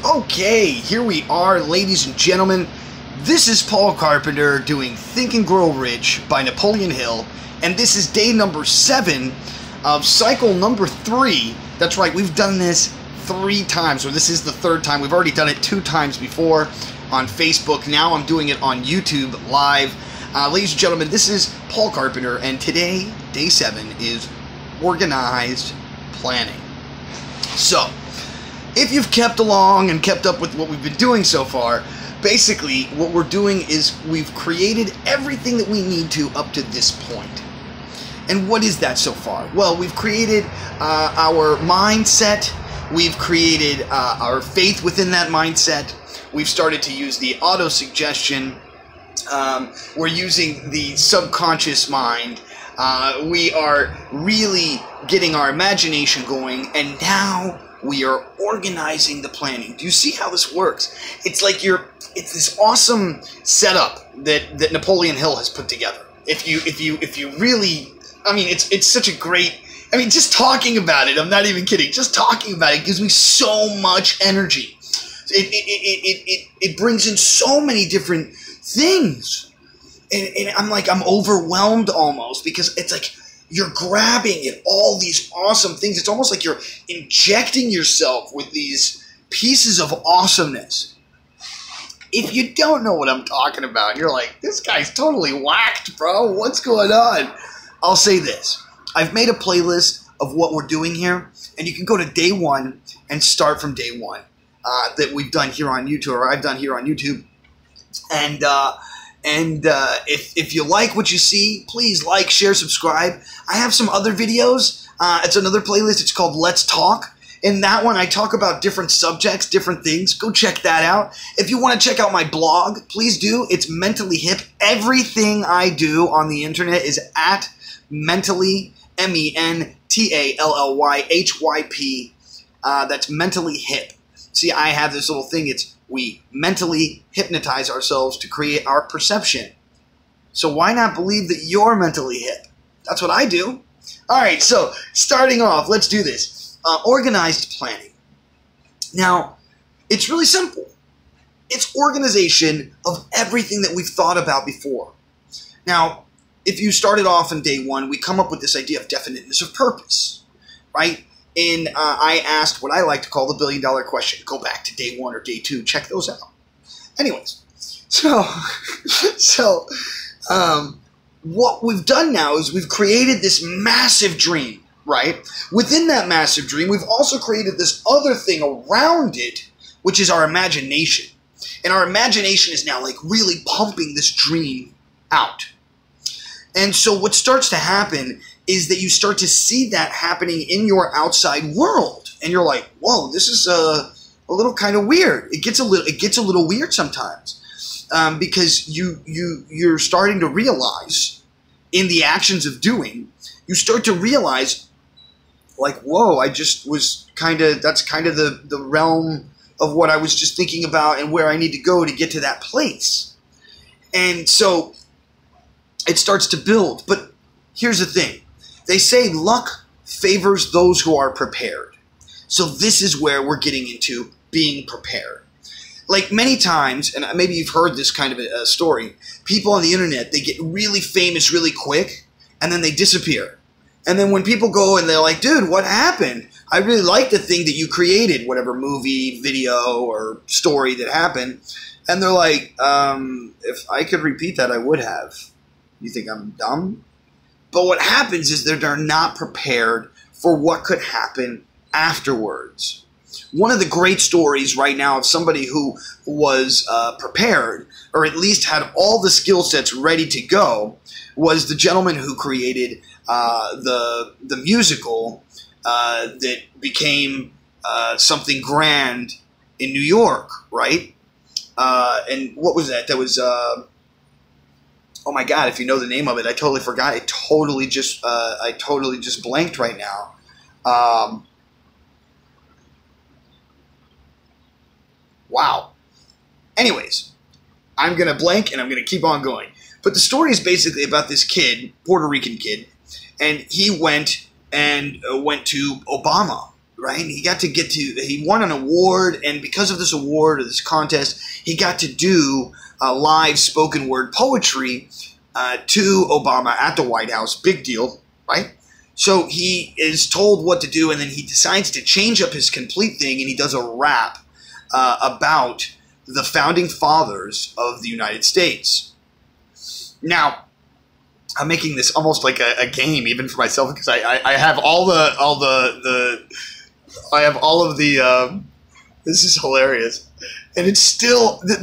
Okay, here we are, ladies and gentlemen. This is Paul Carpenter doing Think and Grow Rich by Napoleon Hill, and this is day number 7 of cycle number 3. That's right, we've done this 3 times, or this is the 3rd time. We've already done it 2 times before on Facebook. Now I'm doing it on YouTube live. Ladies and gentlemen, this is Paul Carpenter, and today, day 7, is organized planning. So, if you've kept along and kept up with what we've been doing so far, basically what we're doing is we've created everything that we need to up to this point. And what is that so far? Well, we've created our mindset, we've created our faith within that mindset, we've started to use the auto-suggestion, we're using the subconscious mind, we are really getting our imagination going, and now we are organizing the planning. Do you see how this works? It's like it's this awesome setup that Napoleon Hill has put together. If you really, I mean, it's such a great, I mean, just talking about it, I'm not even kidding, just talking about it gives me so much energy. It brings in so many different things. And I'm overwhelmed almost, because it's like, you're grabbing at all these awesome things. It's almost like you're injecting yourself with these pieces of awesomeness. If you don't know what I'm talking about, you're like, this guy's totally whacked, bro. What's going on? I'll say this. I've made a playlist of what we're doing here, and you can go to day 1 and start from day 1 that we've done here on YouTube, or I've done here on YouTube. And if you like what you see, please like, share, subscribe. I have some other videos. It's another playlist. It's called Let's Talk. In that one, I talk about different subjects, different things. Go check that out. If you want to check out my blog, please do. It's Mentally Hip. Everything I do on the internet is at Mentally, MENTALLYHYP. That's Mentally Hip. See, I have this little thing. We mentally hypnotize ourselves to create our perception. So why not believe that you're mentally hip? That's what I do. All right, so starting off, let's do this. Organized planning. Now, it's really simple. It's organization of everything that we've thought about before. Now, if you started off in day 1, we come up with this idea of definiteness of purpose, right? And I asked what I like to call the $1 billion question. Go back to day 1 or day 2. Check those out. Anyways, so what we've done now is we've created this massive dream, right? Within that massive dream, we've also created this other thing around it, which is our imagination. And our imagination is now like really pumping this dream out. And so what starts to happen is that you start to see that happening in your outside world, and you're like, "Whoa, this is a little kind of weird." It gets a little weird sometimes, because you're starting to realize in the actions of doing, you start to realize, like, "Whoa, I just was that's kind of the realm of what I was just thinking about and where I need to go to get to that place," and so it starts to build. But here's the thing. They say luck favors those who are prepared. So this is where we're getting into being prepared. Like many times, and maybe you've heard this kind of a story, people on the internet, they get really famous really quick, and then they disappear. And then when people go and they're like, dude, what happened? I really like the thing that you created, whatever movie, video, or story that happened. And they're like, if I could repeat that, I would have. You think I'm dumb? But what happens is that they're not prepared for what could happen afterwards. One of the great stories right now of somebody who was prepared, or at least had all the skill sets ready to go, was the gentleman who created the musical that became something grand in New York, right? And what was that? That was... oh my God! If you know the name of it, I totally forgot. I totally just blanked right now. Wow. Anyways, I'm gonna blank and I'm gonna keep on going. But the story is basically about this kid, Puerto Rican kid, and he went to Obama, right? He won an award, and because of this award or this contest, he got to do live spoken word poetry to Obama at the White House. Big deal, right? So he is told what to do, and then he decides to change up his complete thing, and he does a rap about the founding fathers of the United States. Now, I'm making this almost like a game, even for myself, because I have this is hilarious, and it's still the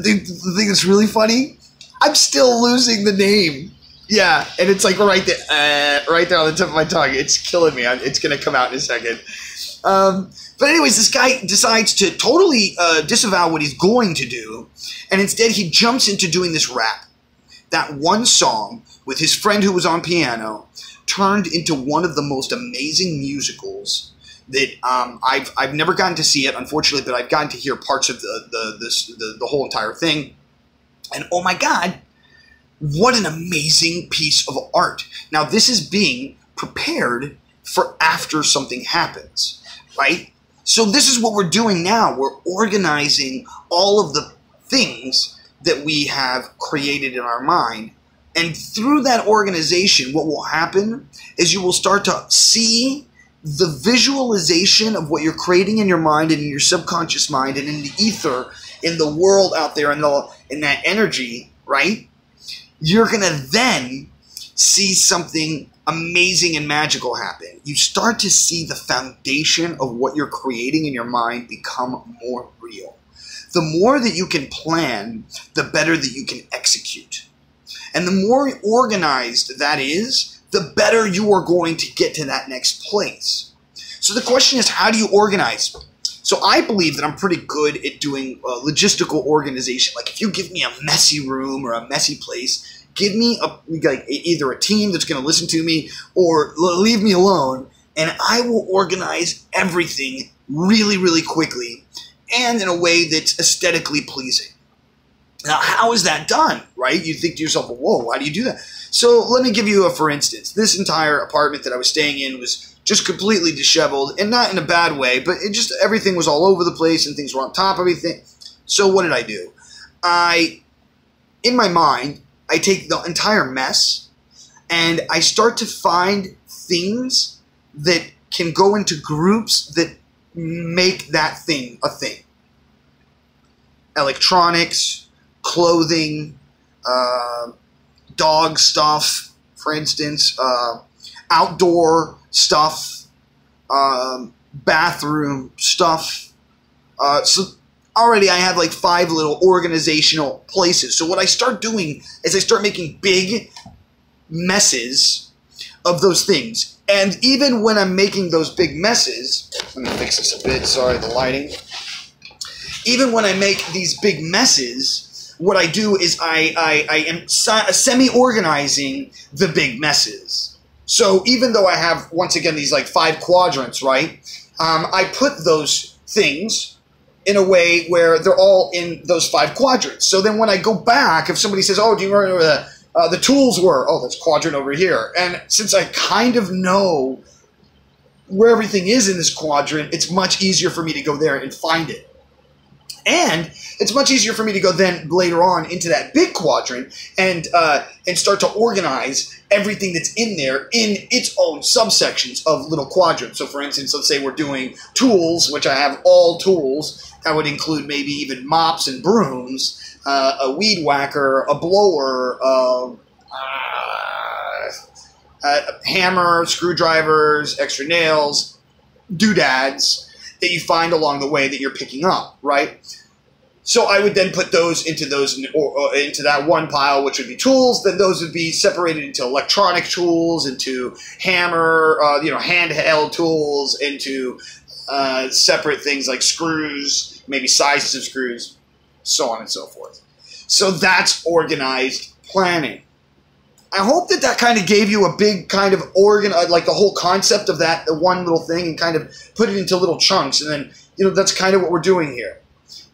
thing that's really funny. I'm still losing the name. Yeah, and it's like right there on the tip of my tongue. It's killing me. It's gonna come out in a second. But anyways, this guy decides to totally disavow what he's going to do, and instead he jumps into doing this rap. That one song with his friend who was on piano turned into one of the most amazing musicals that I've never gotten to see it, unfortunately, but I've gotten to hear parts of the whole entire thing. And oh my God, what an amazing piece of art. Now, this is being prepared for after something happens, right? So this is what we're doing now. We're organizing all of the things that we have created in our mind. And through that organization, what will happen is you will start to see the visualization of what you're creating in your mind and in your subconscious mind and in the ether, in the world out there, in that energy, right? You're going to then see something amazing and magical happen. You start to see the foundation of what you're creating in your mind become more real. The more that you can plan, the better that you can execute. And the more organized that is, the better you are going to get to that next place. So the question is, how do you organize? So I believe that I'm pretty good at doing logistical organization. Like if you give me a messy room or a messy place, give me either a team that's going to listen to me or leave me alone, and I will organize everything really, really quickly and in a way that's aesthetically pleasing. Now, how is that done, right? You think to yourself, well, whoa, how do you do that? So let me give you a for instance. This entire apartment that I was staying in was just completely disheveled, and not in a bad way, but everything was all over the place and things were on top of everything. So what did I do? In my mind, I take the entire mess and I start to find things that can go into groups that make that thing a thing. Electronics, clothing, dog stuff, for instance, outdoor stuff, bathroom stuff. So already I have like 5 little organizational places. So what I start doing is I start making big messes of those things. And even when I'm making those big messes, let me fix this a bit, sorry, the lighting. Even when I make these big messes, what I do is I am semi-organizing the big messes. So even though I have, once again, these like 5 quadrants, right? I put those things in a way where they're all in those 5 quadrants. So then when I go back, if somebody says, oh, do you remember where the tools were? Oh, that's quadrant over here. And since I kind of know where everything is in this quadrant, it's much easier for me to go there and find it. And it's much easier for me to go then later on into that big quadrant and start to organize everything that's in there in its own subsections of little quadrants. So for instance, let's say we're doing tools, which I have all tools. That would include maybe even mops and brooms, a weed whacker, a blower, a hammer, screwdrivers, extra nails, doodads that you find along the way that you're picking up, right? So I would then put those into that one pile, which would be tools. Then those would be separated into electronic tools, into hammer, handheld tools, into separate things like screws, maybe sizes of screws, so on and so forth. So that's organized planning. I hope that kind of gave you a big kind of like the whole concept of that one little thing, and kind of put it into little chunks. And then, that's kind of what we're doing here.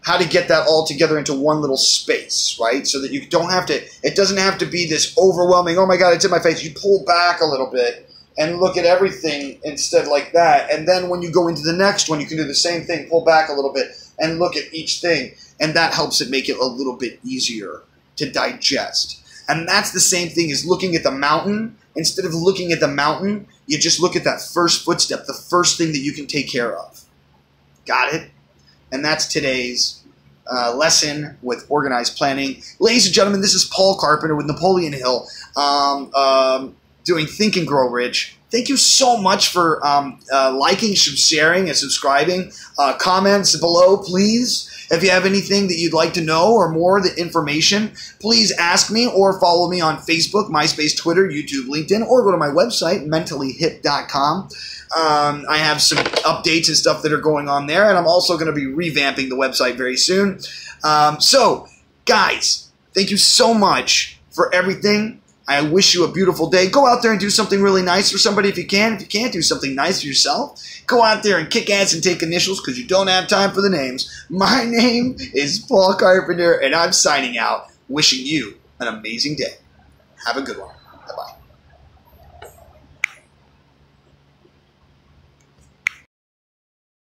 How to get that all together into one little space, right? So that you don't have to, it doesn't have to be this overwhelming, oh my God, it's in my face. You pull back a little bit and look at everything instead like that. And then when you go into the next one, you can do the same thing, pull back a little bit and look at each thing. And that helps it make it a little bit easier to digest. And that's the same thing as looking at the mountain. Instead of looking at the mountain, you just look at that first footstep, the first thing that you can take care of. Got it? And that's today's lesson with organized planning. Ladies and gentlemen, this is Paul Carpenter with Napoleon Hill doing Think and Grow Rich. Thank you so much for liking, sharing, and subscribing. Comments below, please. If you have anything that you'd like to know or more the information, please ask me or follow me on Facebook, MySpace, Twitter, YouTube, LinkedIn, or go to my website, mentallyhip.com. I have some updates and stuff that are going on there, and I'm also going to be revamping the website very soon. So, guys, thank you so much for everything. I wish you a beautiful day. Go out there and do something really nice for somebody if you can. If you can't, do something nice for yourself. Go out there and kick ass and take initials because you don't have time for the names. My name is Paul Carpenter, and I'm signing out, wishing you an amazing day. Have a good one. Bye-bye.